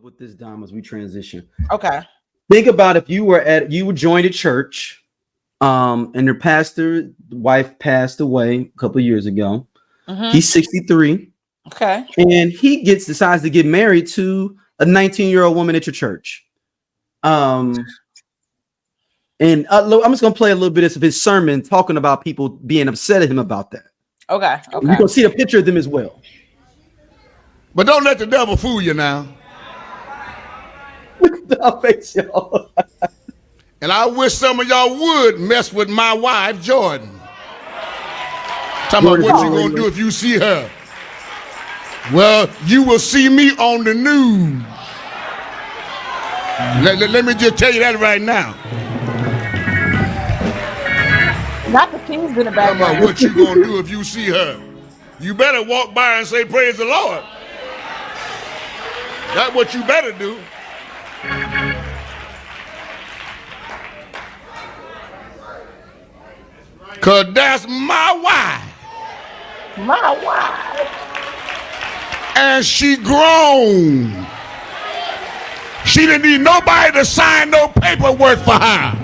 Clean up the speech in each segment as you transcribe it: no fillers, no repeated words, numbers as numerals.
with this, Dom, as we transition. Okay. Think about if you would join a church, and their pastor wife passed away a couple of years ago. Mm-hmm. He's 63. Okay. And he decides to get married to a 19-year-old woman at your church. And I'm just gonna play a little bit of his sermon talking about people being upset at him about that. Okay. You're gonna see a picture of them as well. But don't let the devil fool you now. And I wish some of y'all would mess with my wife, Jordan. Talking about what you gonna do if you see her. Well, you will see me on the news. Let me just tell you that right now. Not the king's been a bad Talking about what you gonna do if you see her. You better walk by and say, praise the Lord. That's what you better do. Cause that's my wife. My wife. And she grown. She didn't need nobody to sign no paperwork for her.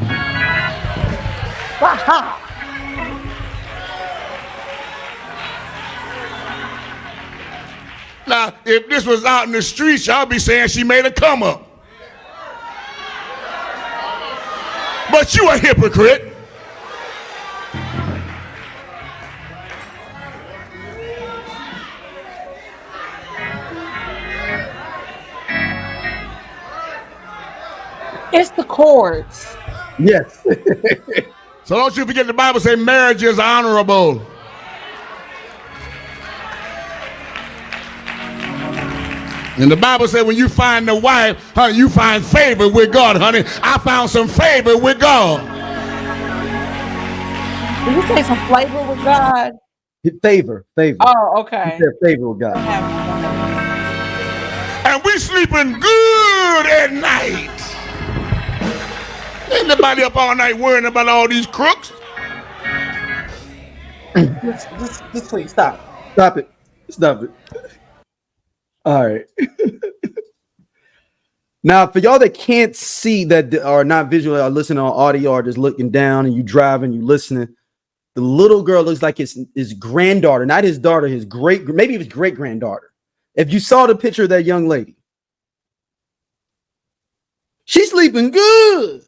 Now, if this was out in the streets, y'all be saying she made a come up. But you a hypocrite. It's the chords. Yes. So don't you forget the Bible say marriage is honorable. And the Bible said when you find the wife, honey, you find favor with God, honey. I found some favor with God. Did you say some flavor with God? Favor. Oh, okay. He said favor with God. And we sleeping good at night. Ain't nobody up all night worrying about all these crooks. Just please stop. Stop it. All right. Now, for y'all that can't see that are not visual or listening on audio or just looking down and you driving, you listening, the little girl looks like his granddaughter, not his daughter, maybe his great granddaughter. If you saw the picture of that young lady, she's sleeping good.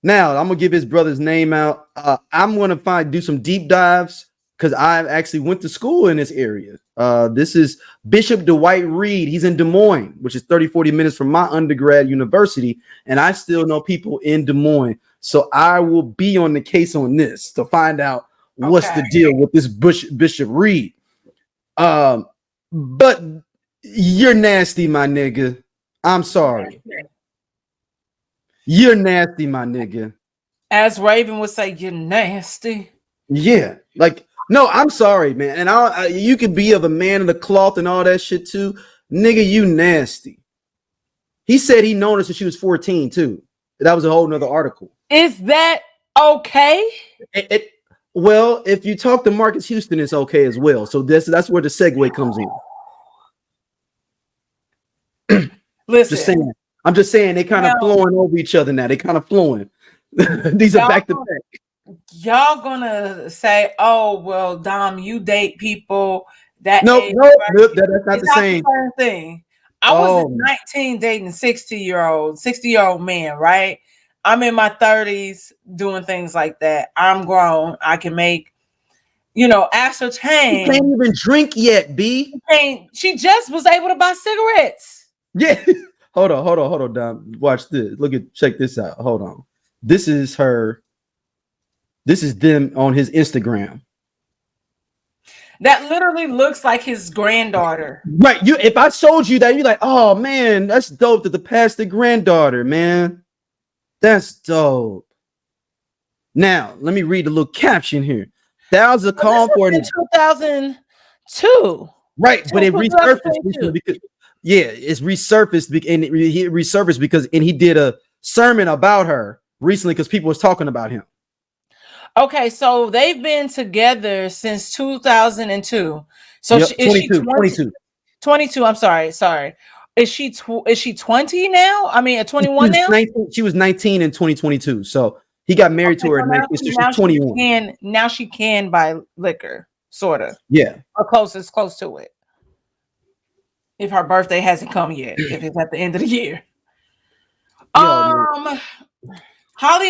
Now, I'm gonna give his brother's name out. I'm gonna do some deep dives because I actually went to school in this area. This is Bishop Dwight Reed. He's in Des Moines, which is 30-40 minutes from my undergrad university, and I still know people in Des Moines. So I will be on the case on this to find out what's the deal with this Bishop Reed. But you're nasty, my nigga. I'm sorry. You're nasty, my nigga. As Raven would say, you're nasty. Yeah, like, no, I'm sorry, man. And you could be of a man of the cloth and all that shit too. Nigga, you nasty. He said he known her since she was 14 too. That was a whole nother article. Is that okay? Well, if you talk to Marcus Houston, it's okay as well. So that's where the segue comes in. Listen. I'm just saying they kind of flowing over each other now. They kind of flowing. These are back to back. Y'all gonna say, "Oh, well, Dom, you date people that." No, that's not the same thing. I was 19 dating 60-year-old man, right? I'm in my 30s doing things like that. I'm grown. I can make, ascertain. You can't even drink yet, B. She just was able to buy cigarettes. Yeah. Hold on, Dom. Watch this. Check this out. Hold on. This is her. This is them on his Instagram. That literally looks like his granddaughter. Right. If I showed you that, you're like, oh man, that's dope. That the pastor granddaughter, man. That's dope. Now, let me read the little caption here. That was a call for 2002. Right, but it resurfaced because it's resurfaced and it resurfaced because he did a sermon about her recently because people was talking about him. Okay, so they've been together since 2002. So yep, is 22. she 22? I'm sorry. Is she 20 now? I mean, at 21 now? 19, she was 19 in 2022. So he got married to her at 19. So she's 21. Now she can buy liquor, sort of. Yeah. Or close to it. If her birthday hasn't come yet, if it's at the end of the year. Highly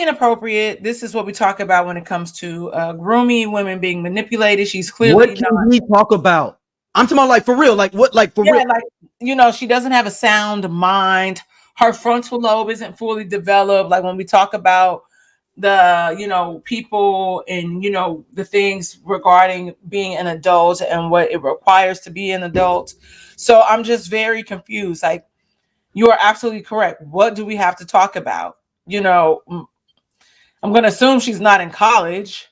inappropriate. This is what we talk about when it comes to grooming, women being manipulated. She's clearly what can we talk about? I'm talking about like for real, like what, like for real. Like, you know, she doesn't have a sound mind. Her frontal lobe isn't fully developed. Like when we talk about the, you know, people and, you know, the things regarding being an adult and what it requires to be an adult. So I'm just very confused. Like, you are absolutely correct. What do we have to talk about? You know, I'm going to assume she's not in college.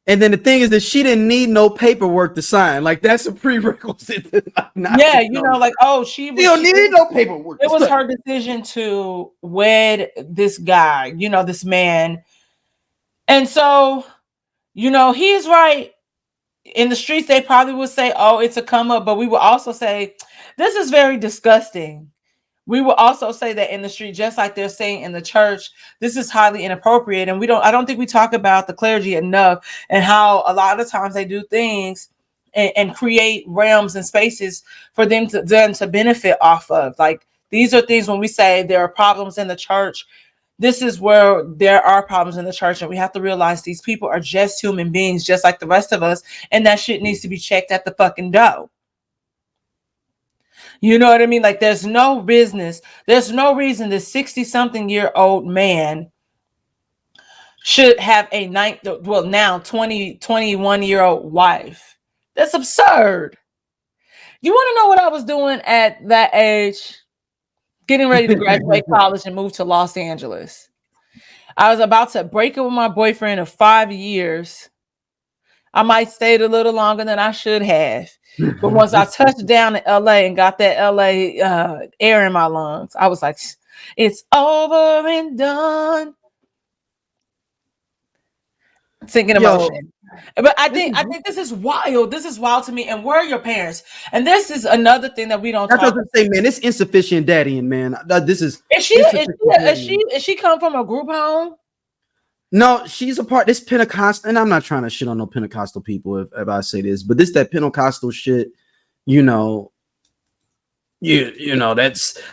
And then the thing is that she didn't need no paperwork to sign. Like that's a prerequisite. You know, like, oh, she don't need no paperwork. It was her decision to wed this guy, you know, this man. And so, you know, he's right. In the streets, they probably would say, oh, it's a come up. But we would also say, this is very disgusting. We will also say that in the street, just like they're saying in the church, this is highly inappropriate. And I don't think we talk about the clergy enough and how a lot of times they do things and create realms and spaces for them to benefit off of. Like, these are things when we say there are problems in the church. This is where there are problems in the church. And we have to realize these people are just human beings, just like the rest of us. And that shit needs to be checked at the fucking door. You know what I mean? Like, there's no business. There's no reason this 60-something-year-old man should have a now 21-year-old wife. That's absurd. You want to know what I was doing at that age? Getting ready to graduate college and move to Los Angeles. I was about to break up with my boyfriend of 5 years. I might stayed a little longer than I should have. But once I touched down in LA and got that LA air in my lungs, I was like, it's over and done. Sinking emotion. But I think this is wild. This is wild to me. And where are your parents? And this is another thing that we don't talk about. Say, man, it's insufficient daddying, man. This is she come from a group home? No, she's a part. This Pentecostal, and I'm not trying to shit on no Pentecostal people if I say this, but this that Pentecostal shit, you know, you know,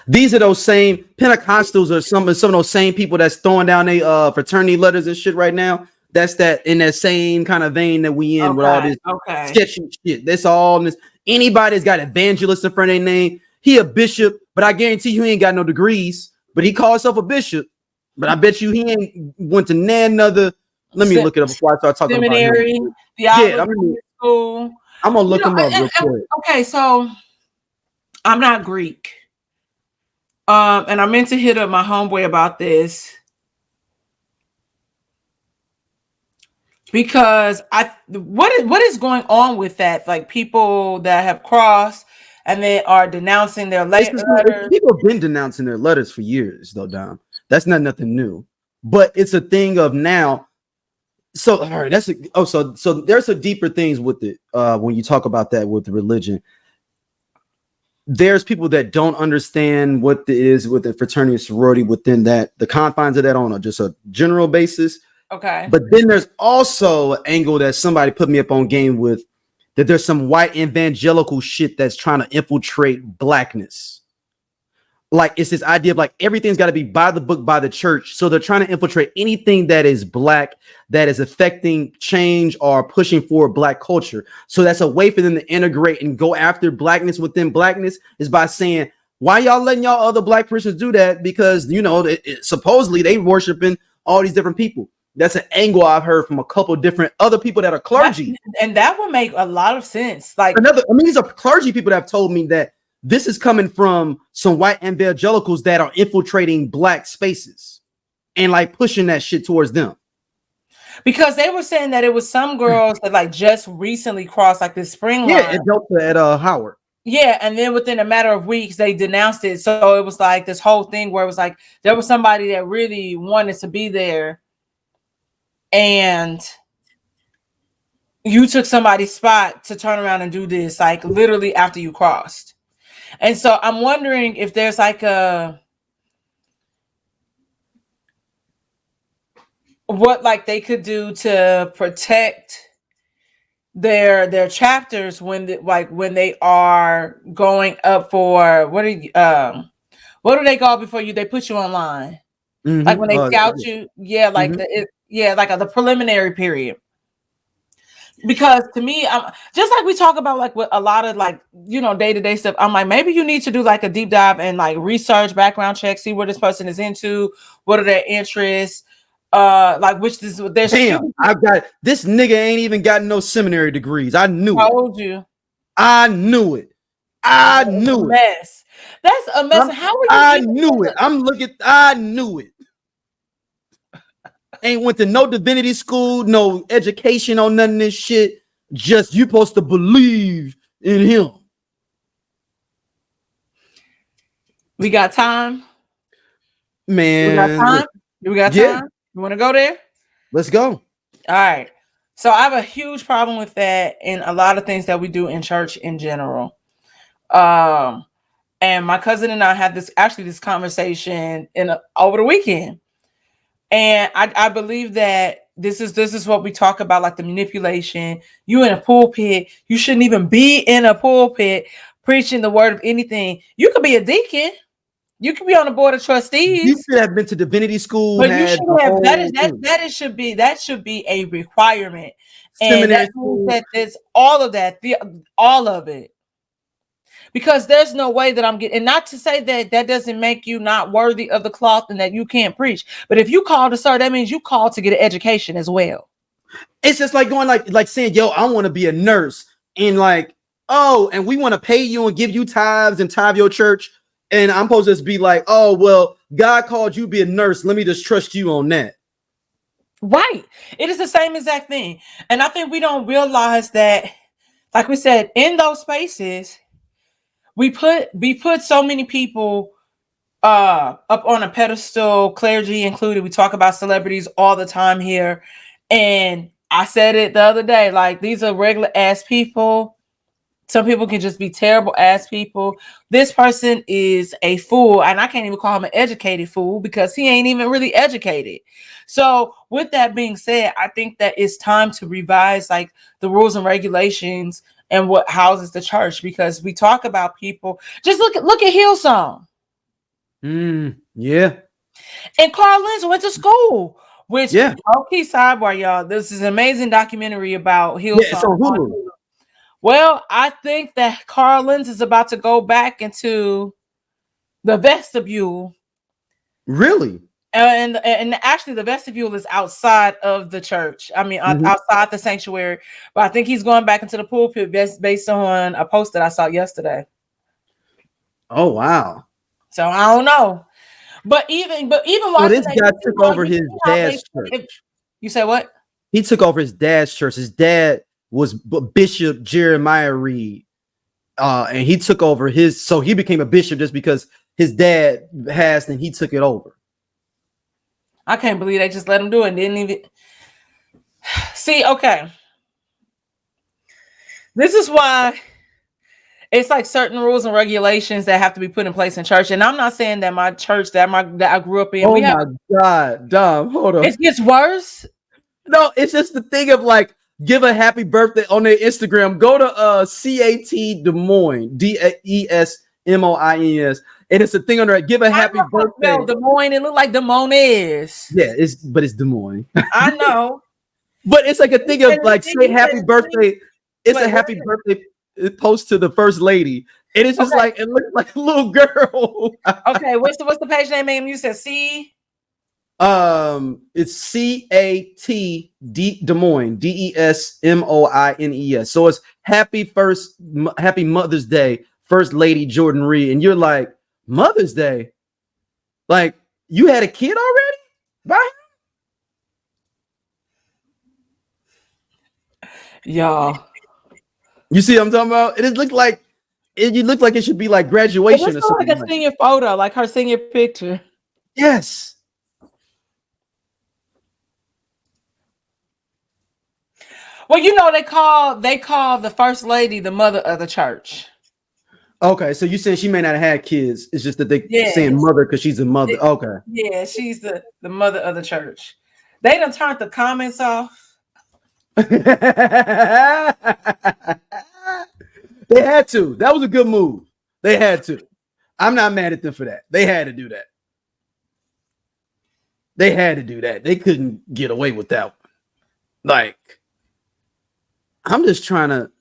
these are those same Pentecostals or some of those same people that's throwing down their fraternity letters and shit right now. That's that in that same kind of vein that we in with all this sketchy shit. That's all this. Anybody that's got evangelist in front of their name, he a bishop, but I guarantee you he ain't got no degrees, but he calls himself a bishop. But I bet you he ain't went to another. Let me look it up before I start talking seminary, about him. school. I'm gonna look him up real quick. Okay, so I'm not Greek. And I meant to hit up my homeboy about this. Because what is going on with that? Like, people that have crossed and they are denouncing their letters. People have been denouncing their letters for years, though, Dom. That's not nothing new, but it's a thing of now. So, all right, so there's a deeper things with it. When you talk about that with religion, there's people that don't understand what it is with the fraternity and sorority within that, the confines of that on just a general basis. Okay. But then there's also an angle that somebody put me up on game with, that there's some white evangelical shit that's trying to infiltrate blackness. Like, it's this idea of like everything's got to be by the book, by the church. So they're trying to infiltrate anything that is black, that is affecting change or pushing forward black culture. So that's a way for them to integrate and go after blackness within blackness, is by saying, why y'all letting y'all other black Christians do that? Because, you know, supposedly they worshiping all these different people. That's an angle I've heard from a couple of different other people that are clergy. And that would make a lot of sense. Like, these are clergy people that have told me that this is coming from some white evangelicals that are infiltrating black spaces and like pushing that shit towards them. Because they were saying that it was some girls that like just recently crossed like this spring line. Yeah, at Howard. Yeah, and then within a matter of weeks, they denounced it. So it was like this whole thing where it was like there was somebody that really wanted to be there. And you took somebody's spot to turn around and do this, like literally after you crossed. And so I'm wondering if there's like what like they could do to protect their chapters when when they are going up for what do they call before they put you online? Like when they scout you, like the preliminary period. Because to me, I'm just like we talk about like with a lot of like day-to-day stuff. I'm like, maybe you need to do like a deep dive and like research, background check, see what this person is into, what are their interests, like which is their. Damn, I got this nigga ain't even got no seminary degrees. I knew I told you. I knew it. I knew it. Mess. That's a mess. How are you? I knew it. I knew it. Ain't went to no divinity school, no education on none of this shit. Just you supposed to believe in him. We got time, man. We got time. We got time. You want to go there? Let's go. All right. So I have a huge problem with that in a lot of things that we do in church in general. And my cousin and I had this conversation over the weekend. And I believe that this is what we talk about, like the manipulation. You in a pulpit, you shouldn't even be in a pulpit preaching the word of anything. You could be a deacon, you could be on the board of trustees. You should have been to divinity school. But you should have that should be a requirement. And that means that there's all of that, all of it. Because there's no way that I'm getting, and not to say that doesn't make you not worthy of the cloth and that you can't preach. But if you call to serve, that means you call to get an education as well. It's just like going like saying, yo, I want to be a nurse. And like, oh, and we want to pay you and give you tithes and tithe your church. And I'm supposed to just be like, oh, well, God called you to be a nurse. Let me just trust you on that. Right. It is the same exact thing. And I think we don't realize that, like we said, in those spaces, we put so many people up on a pedestal, clergy included. We talk about celebrities all the time here. And I said it the other day, like these are regular ass people. Some people can just be terrible ass people. This person is a fool, and I can't even call him an educated fool because he ain't even really educated. So with that being said, I think that it's time to revise like the rules and regulations and what houses the church, because we talk about people. Just look at Hillsong. Yeah. And Carl Lenz went to school, which okay, sidebar, y'all. This is an amazing documentary about Hillsong. Yeah, it's on Hulu. Well, I think that Carl Lenz is about to go back into the vestibule. Really? And actually the vestibule is outside of the church. I mean, outside the sanctuary. But I think he's going back into the pulpit based on a post that I saw yesterday. Oh, wow. So I don't know. But even so this guy took over his dad's church. You say what? He took over his dad's church. His dad was Bishop Jeremiah Reed. And he took over so he became a bishop just because his dad passed and he took it over. I can't believe they just let him do it and didn't even see. Okay. This is why it's like certain rules and regulations that have to be put in place in church. And I'm not saying that my church that I grew up in. Oh my God, Dom, hold on. It gets worse. No, it's just the thing of like, give a happy birthday on their Instagram. Go to CAT Des Moines, DESMOINES, and it's a thing on there. Give a happy birthday. Des Moines, it look like Des Moines. Yeah, it's Des Moines. I know, but it's like a thing of like say happy birthday. It's a happy birthday post to the first lady, and it's just like it looks like a little girl. Okay, what's the page name? You said C. It's CAT Des Moines, DESMOINES. So it's happy Mother's Day, First Lady Jordan Reed, and you're like, Mother's Day, like you had a kid already? Bye. Y'all, you see what I'm talking about? It looked like you look like it should be like graduation or something. Like a senior photo, like her senior picture. Well, they call the first lady the mother of the church. Okay, so you saying she may not have had kids. It's just that they saying mother because she's a mother. Okay. Yeah, she's the mother of the church. They done turned the comments off. They had to. That was a good move. They had to. I'm not mad at them for that. They had to do that. They had to do that. They couldn't get away with that one. Like, I'm just trying to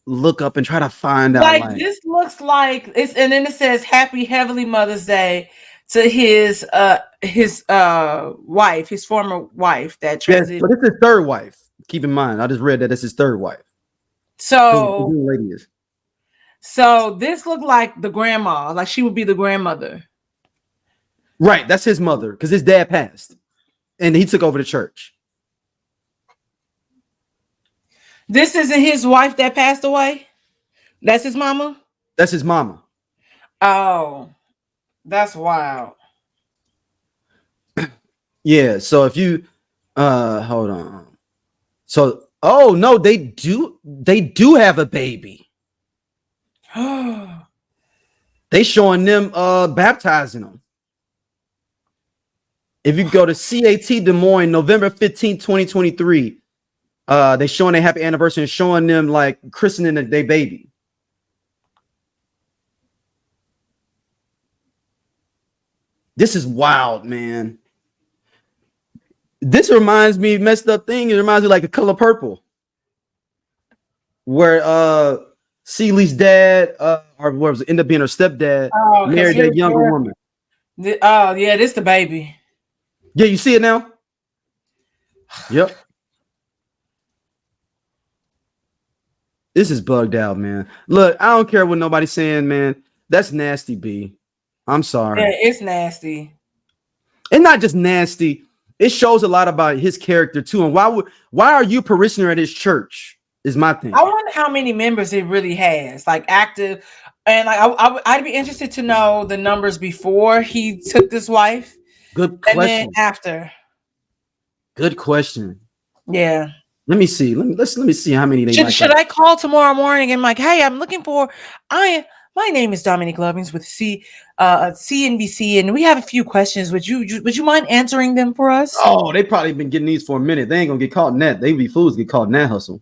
look up and try to find out. Like this looks like it's, and then it says Happy Heavenly Mother's Day to his wife, his former wife that transitioned. Yes, but it's his third wife. Keep in mind, I just read that it's his third wife. So this looked like the grandma, like she would be the grandmother. Right, that's his mother because his dad passed and he took over the church. This isn't his wife that passed away? That's his mama? That's his mama. Oh, that's wild. Yeah, so if you hold on. So oh no, they do have a baby. They showing them baptizing them. If you go to CAT Des Moines, November 15, 2023, they showing a happy anniversary and showing them like christening their baby. This is wild, man. This reminds me, messed up thing. It reminds me like a Color Purple, where Celie's dad, or what was it, ended up being her stepdad, married that younger woman. Oh yeah, this the baby. Yeah, you see it now. Yep. This is bugged out, man. Look, I don't care what nobody's saying, man. That's nasty, B. I'm sorry. Yeah, it's nasty. And not just nasty. It shows a lot about his character too. And why are you parishioner at his church? Is my thing. I wonder how many members it really has, like active, and like I'd be interested to know the numbers before he took this wife. Good question. And then after. Good question. Yeah. Let me see. Let me see how many they should I call tomorrow morning and I'm like, hey, I'm looking for my name is Dominique Lovings with CNBC, and we have a few questions. Would you mind answering them for us? Oh, they probably been getting these for a minute. They ain't gonna get caught in that. They be fools to get caught in that hustle.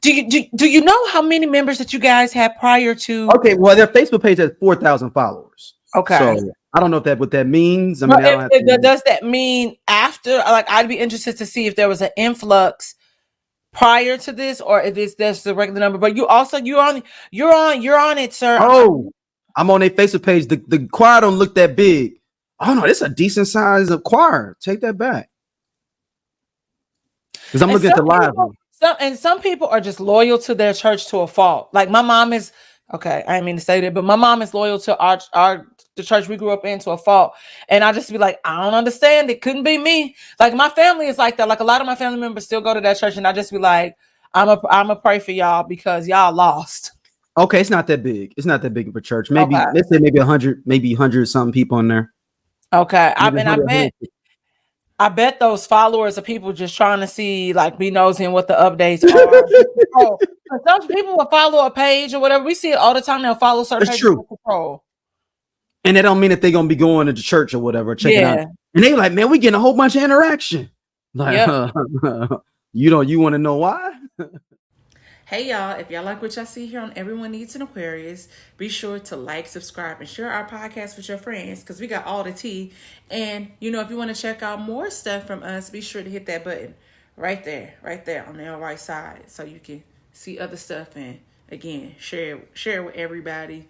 Do you know how many members that you guys had prior to? Okay, well, their Facebook page has 4,000 followers. Okay, so I don't know what that means. I mean, does that mean after? Like, I'd be interested to see if there was an influx prior to this, or if that's the regular number. But you're on it, sir. Oh, I'm on their Facebook page. The choir don't look that big. Oh no, it's a decent size of choir. Take that back. Because I'm looking at the live one. Some people are just loyal to their church to a fault. Like my mom is, okay, I didn't mean to say that, but my mom is loyal to the church we grew up in to a fault. And I just be like, I don't understand. It couldn't be me. Like my family is like that. Like a lot of my family members still go to that church, and I just be like, I'm a pray for y'all because y'all lost. Okay, it's not that big. It's not that big of a church. Maybe let's say maybe 100 something people in there. Okay, I bet those followers are people just trying to see, like, be nosy and what the updates are. Some people will follow a page or whatever. We see it all the time. They'll follow certain pages. True. And that don't mean that they're gonna be going to the church or whatever, checking out. And they like, man, we getting a whole bunch of interaction. Like, you want to know why? Hey y'all, if y'all like what y'all see here on Everyone Needs an Aquarius, be sure to like, subscribe, and share our podcast with your friends because we got all the tea. And if you want to check out more stuff from us, be sure to hit that button right there on the right side so you can see other stuff and again share it with everybody.